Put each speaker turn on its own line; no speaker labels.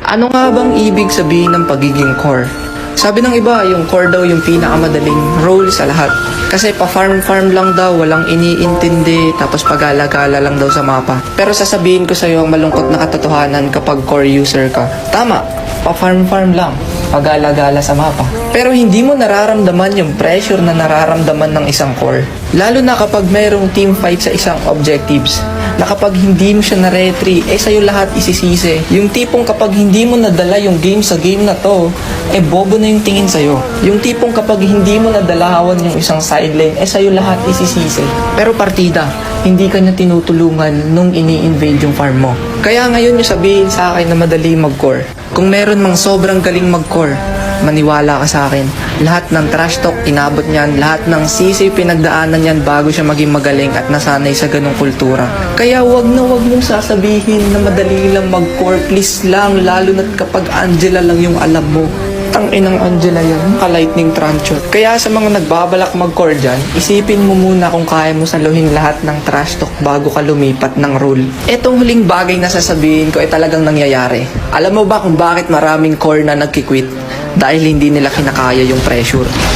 Ano nga bang ibig sabihin ng pagiging core? Sabi ng iba, yung core daw yung pinakamadaling role sa lahat. Kasi pa-farm-farm lang daw, walang iniintindi, tapos pagala-gala lang daw sa mapa. Pero sasabihin ko sa'yo ang malungkot na katotohanan kapag core user ka. Tama, pa-farm-farm lang, pagala-gala sa mapa. Pero hindi mo nararamdaman yung pressure na nararamdaman ng isang core. Lalo na kapag mayroong team fight sa isang objectives, na kapag hindi mo siya na-retry, sa'yo lahat isisisi. Yung tipong kapag hindi mo nadala yung game sa game na to, bobo na yung tingin sa'yo. Yung tipong kapag hindi mo nadalawan yung isang side lane, sa'yo lahat isisisi. Pero partida, hindi ka niya tinutulungan nung ini-invade yung farm mo. Kaya ngayon yung sabihin sa akin na madali mag-core. Kung meron mang sobrang galing mag-core, maniwala ka sa akin. Lahat ng trash talk inabot niyan, lahat ng sisi pinagdaanan niyan bago siya maging magaling at nasanay sa ganong kultura. Kaya wag mong sasabihin na madali lang mag-core, please lang, lalo na kapag Angela lang yung alam mo. Tanginang Angela yan, ka-lightning tranchot. Kaya sa mga nagbabalak mag-core dyan, isipin mo muna kung kaya mo saluhin lahat ng trash talk bago ka lumipat ng role. Etong huling bagay na sasabihin ko ay talagang nangyayari. Alam mo ba kung bakit maraming core na nagkikwit? Dahil hindi nila kinakaya yung pressure.